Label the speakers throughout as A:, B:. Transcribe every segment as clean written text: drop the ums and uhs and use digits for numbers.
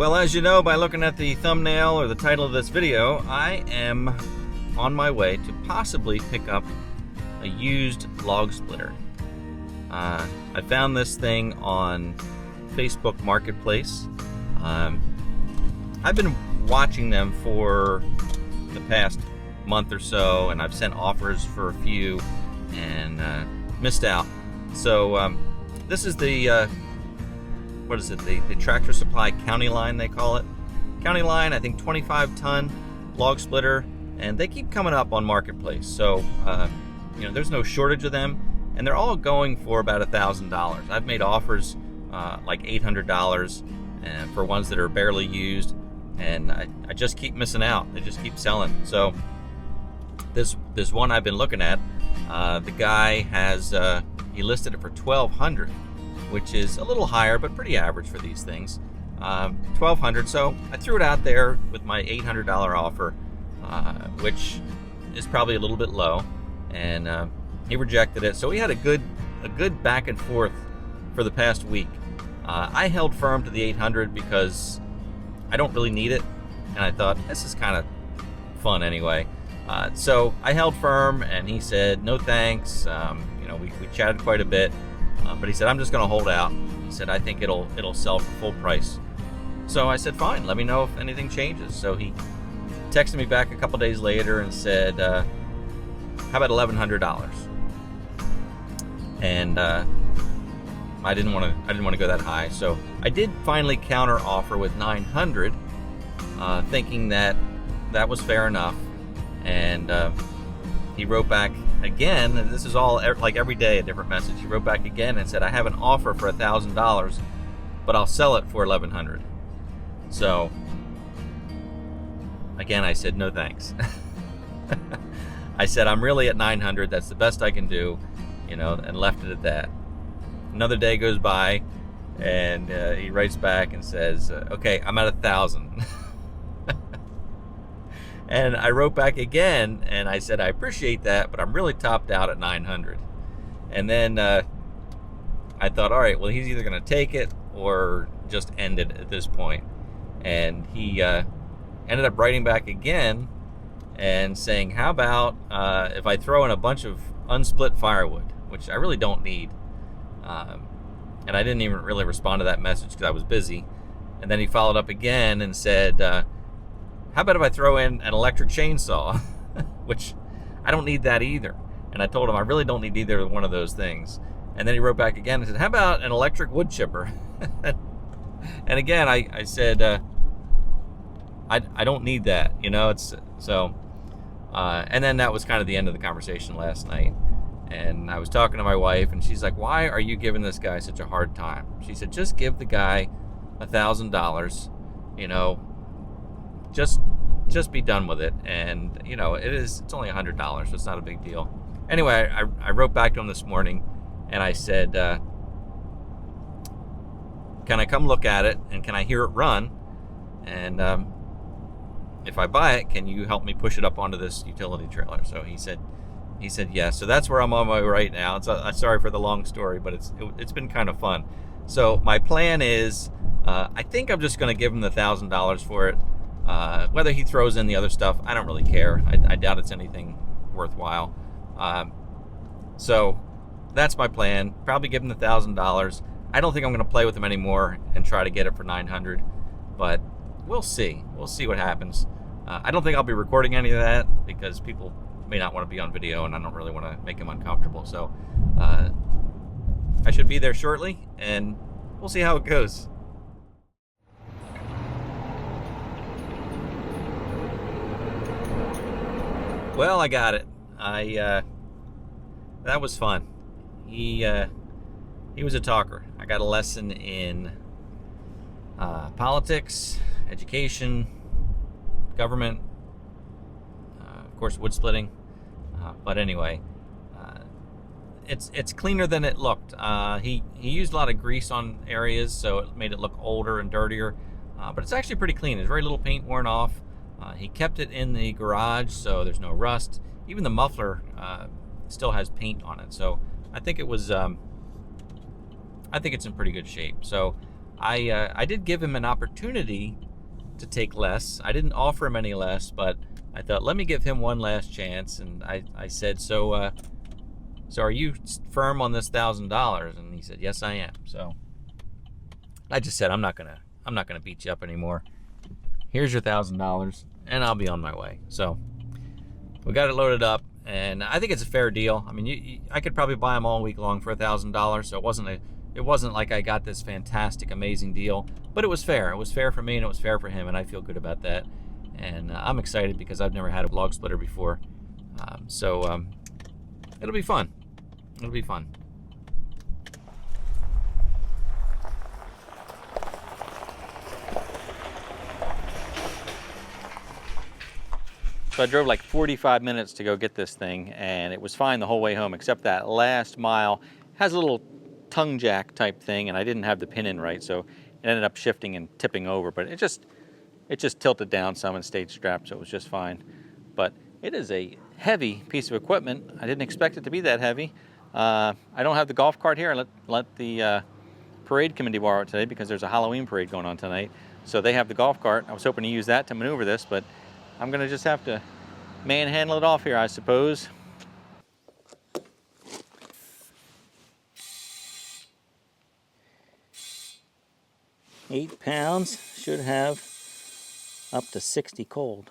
A: Well, as you know by looking at the thumbnail or the title of this video, I am on my way to possibly pick up a used log splitter. I found this thing on Facebook Marketplace. I've been watching them for the past month or so, and I've sent offers for a few and missed out. So this is the what is it, the Tractor Supply Countyline, they call it. Countyline, I think 25-ton log splitter, and they keep coming up on Marketplace. So you know, there's no shortage of them, and they're all going for about $1,000. I've made offers like $800 for ones that are barely used, and I just keep missing out. They just keep selling. So this one I've been looking at, the guy has he listed it for $1,200, which is a little higher but pretty average for these things. $1,200. So I threw it out there with my $800 offer, which is probably a little bit low, and he rejected it. So we had a good back and forth for the past week. I held firm to the 800 because I don't really need it, and I thought this is kind of fun anyway. So I held firm, and he said no thanks. You know, we chatted quite a bit, but he said I'm just going to hold out. He said I think it'll sell for full price. So I said fine, let me know if anything changes. So he texted me back a couple days later and said, how about $1,100? And I didn't want to go that high, so I did finally counter offer with $900, thinking that was fair enough. And he wrote back again, and this is all like every day a different message. He wrote back again and said, I have an offer for $1,000, but I'll sell it for $1,100. So again, I said no thanks. I said I'm really at $900. That's the best I can do, you know, and left it at that. Another day goes by, and he writes back and says, okay, I'm at $1,000. And I wrote back again, and I said, I appreciate that, but I'm really topped out at $900. And then I thought, all right, well, he's either going to take it or just end it at this point. And he ended up writing back again and saying, how about if I throw in a bunch of unsplit firewood, which I really don't need. And I didn't even really respond to that message because I was busy. And then he followed up again and said, how about if I throw in an electric chainsaw, which I don't need that either. And I told him I really don't need either one of those things. And then he wrote back again and said, how about an electric wood chipper? And again, I said, I don't need that, you know. It's so, and then that was kind of the end of the conversation last night. And I was talking to my wife, and she's like, why are you giving this guy such a hard time? She said, just give the guy $1,000, you know, just be done with it. And, you know, it's only $100, so it's not a big deal. Anyway, I wrote back to him this morning, and I said, can I come look at it, and can I hear it run? And if I buy it, can you help me push it up onto this utility trailer? So he said yes. So that's where I'm on my way right now. I'm sorry for the long story, but it's been kind of fun. So my plan is, I think I'm just going to give him the $1,000 for it. Whether he throws in the other stuff, I don't really care. I doubt it's anything worthwhile. So that's my plan. Probably give him the $1,000. I don't think I'm going to play with him anymore and try to get it for $900, but we'll see. We'll see what happens. I don't think I'll be recording any of that because people may not want to be on video, and I don't really want to make them uncomfortable. So I should be there shortly, and we'll see how it goes. Well, I got it. That was fun. He was a talker. I got a lesson in politics, education, government, of course, wood splitting. But anyway, it's cleaner than it looked. He used a lot of grease on areas, so it made it look older and dirtier. But it's actually pretty clean. There's very little paint worn off. He kept it in the garage, so there's no rust. Even the muffler still has paint on it. So I think it was. I think it's in pretty good shape. So I did give him an opportunity to take less. I didn't offer him any less, but I thought, let me give him one last chance. And I said, so are you firm on this $1,000? And he said, yes, I am. So I just said, I'm not gonna beat you up anymore. Here's your $1,000, and I'll be on my way. So we got it loaded up, and I think it's a fair deal. I mean, I could probably buy them all week long for $1,000. So it wasn't like I got this fantastic, amazing deal, but it was fair. It was fair for me, and it was fair for him, and I feel good about that. And I'm excited because I've never had a log splitter before. It'll be fun. It'll be fun. So I drove like 45 minutes to go get this thing, and it was fine the whole way home, except that last mile has a little tongue jack type thing, and I didn't have the pin in right, so it ended up shifting and tipping over. But it just tilted down some and stayed strapped, so it was just fine. But it is a heavy piece of equipment. I didn't expect it to be that heavy. I don't have the golf cart here. I let the parade committee borrow it today because there's a Halloween parade going on tonight. So they have the golf cart. I was hoping to use that to maneuver this, but I'm gonna just have to manhandle it off here, I suppose. £8 pounds, should have up to 60 cold.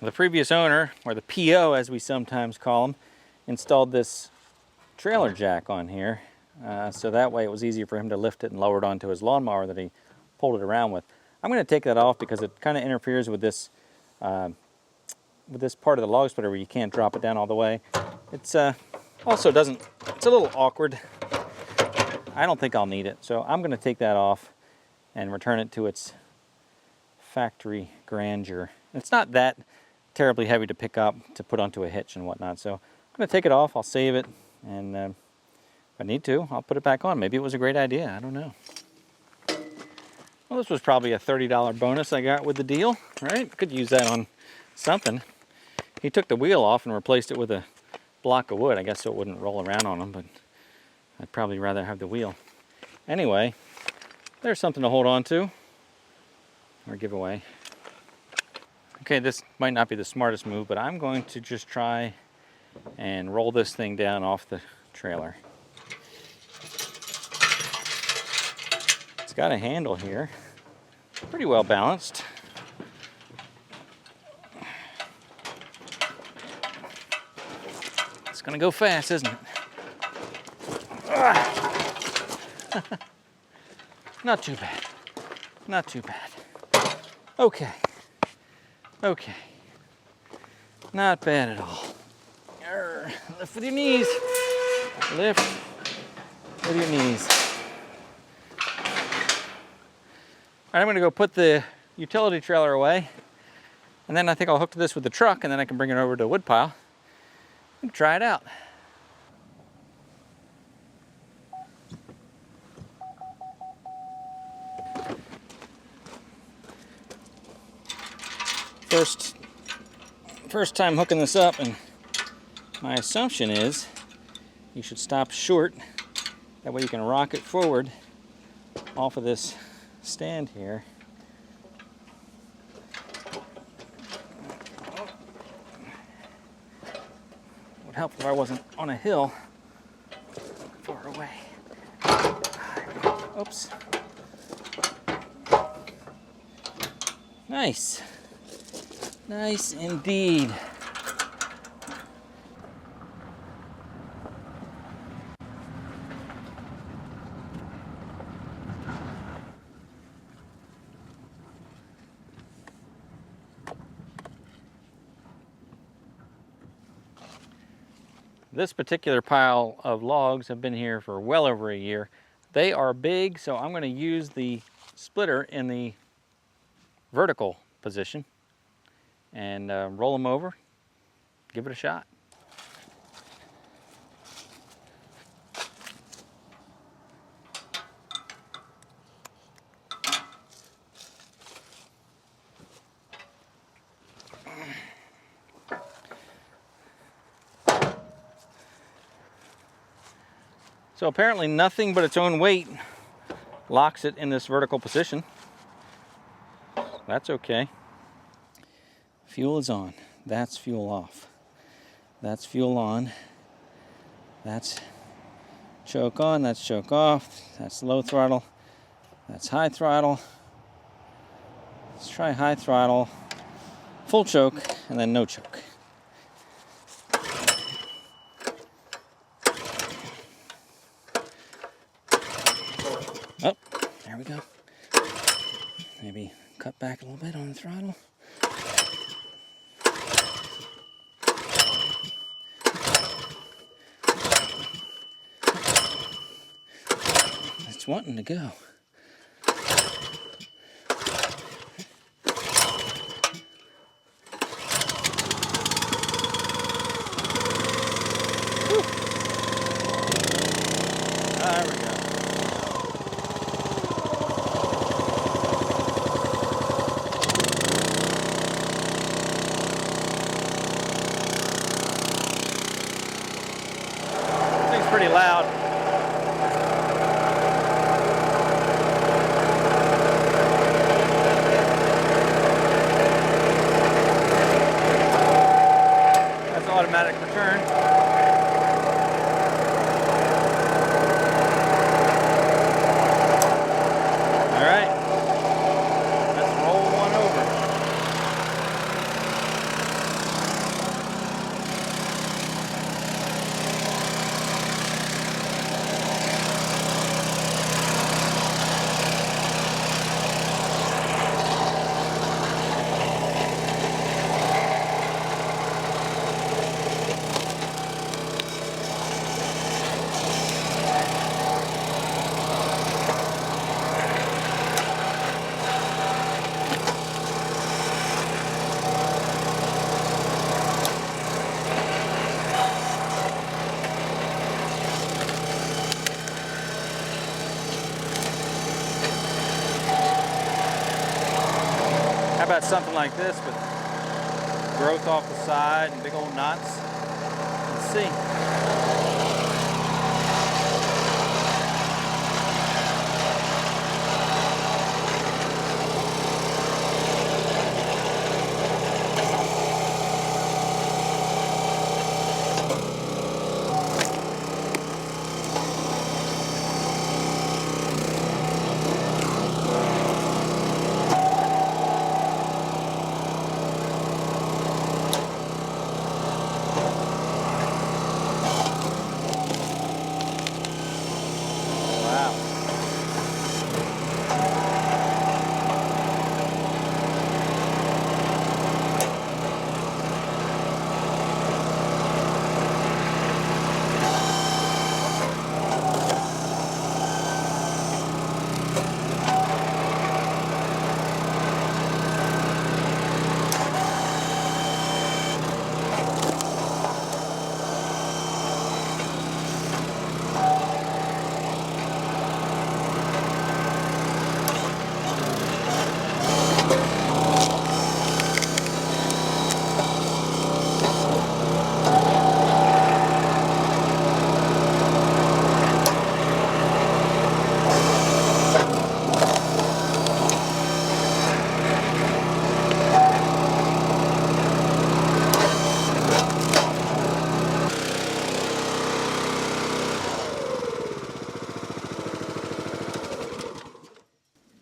A: The previous owner, or the PO as we sometimes call him, installed this trailer jack on here. So that way it was easier for him to lift it and lower it onto his lawnmower that he pulled it around with. I'm going to take that off because it kind of interferes with this part of the log splitter where you can't drop it down all the way. It's also doesn't, it's a little awkward. I don't think I'll need it, so I'm going to take that off and return it to its factory grandeur. It's not that terribly heavy to pick up to put onto a hitch and whatnot, so I'm going to take it off. I'll save it, and if I need to, I'll put it back on. Maybe it was a great idea. I don't know. Well, this was probably a $30 bonus I got with the deal, right? Could use that on something. He took the wheel off and replaced it with a block of wood, I guess, so it wouldn't roll around on him, but I'd probably rather have the wheel. Anyway, there's something to hold on to or give away. Okay, this might not be the smartest move, but I'm going to just try and roll this thing down off the trailer. It's got a handle here, pretty well balanced. It's gonna go fast, isn't it? Not too bad, not too bad. Okay, okay, not bad at all. Lift with your knees, lift with your knees. All right, I'm gonna go put the utility trailer away, and then I think I'll hook this with the truck, and then I can bring it over to the wood pile and try it out. First time hooking this up, and my assumption is you should stop short. That way you can rock it forward off of this stand here. Would help if I wasn't on a hill far away. Oops. Nice. Nice indeed. This particular pile of logs have been here for well over a year. They are big, so I'm going to use the splitter in the vertical position and roll them over, give it a shot. So apparently nothing but its own weight locks it in this vertical position. That's okay. Fuel is on. That's fuel off. That's fuel on. That's choke on. That's choke off. That's low throttle. That's high throttle. Let's try high throttle, full choke, and then no choke. Oh, there we go. Maybe cut back a little bit on the throttle. It's wanting to go. There we go. Thing's pretty loud. That's automatic return. How about something like this with growth off the side and big old knots? Let's see.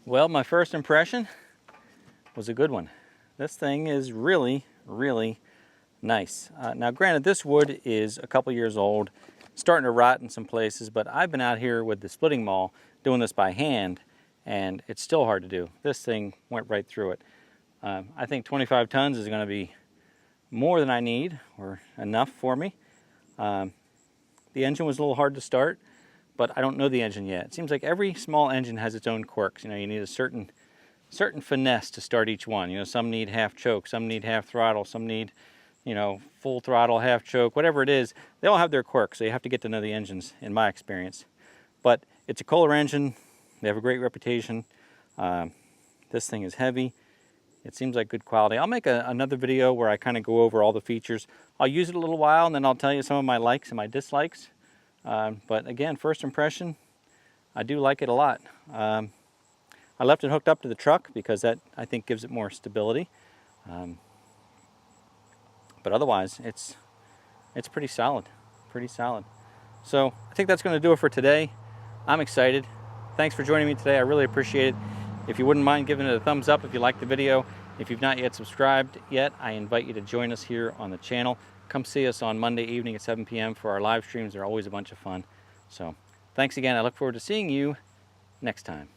A: Well, my first impression was a good one. This thing is really, really nice. Now, granted, this wood is a couple years old, starting to rot in some places, but I've been out here with the splitting maul doing this by hand, and it's still hard to do. This thing went right through it. I think 25 tons is going to be more than I need, or enough for me. The engine was a little hard to start, but I don't know the engine yet. It seems like every small engine has its own quirks. You know, you need a certain finesse to start each one. You know, some need half choke, some need half throttle, some need, you know, full throttle, half choke, whatever it is. They all have their quirks, so you have to get to know the engines, in my experience. But it's a Kohler engine. They have a great reputation. This thing is heavy. It seems like good quality. I'll make another video where I kind of go over all the features. I'll use it a little while, and then I'll tell you some of my likes and my dislikes.
B: But again, first impression, I do like it a lot. I left it hooked up to the truck because that, I think, gives it more stability. But otherwise, it's pretty solid, pretty solid. So I think that's going to do it for today. I'm excited. Thanks for joining me today. I really appreciate it. If you wouldn't mind giving it a thumbs up if you liked the video. If you've not yet subscribed yet, I invite you to join us here on the channel. Come see us on Monday evening at 7 p.m. for our live streams. They're always a bunch of fun. So thanks again. I look forward to seeing you next time.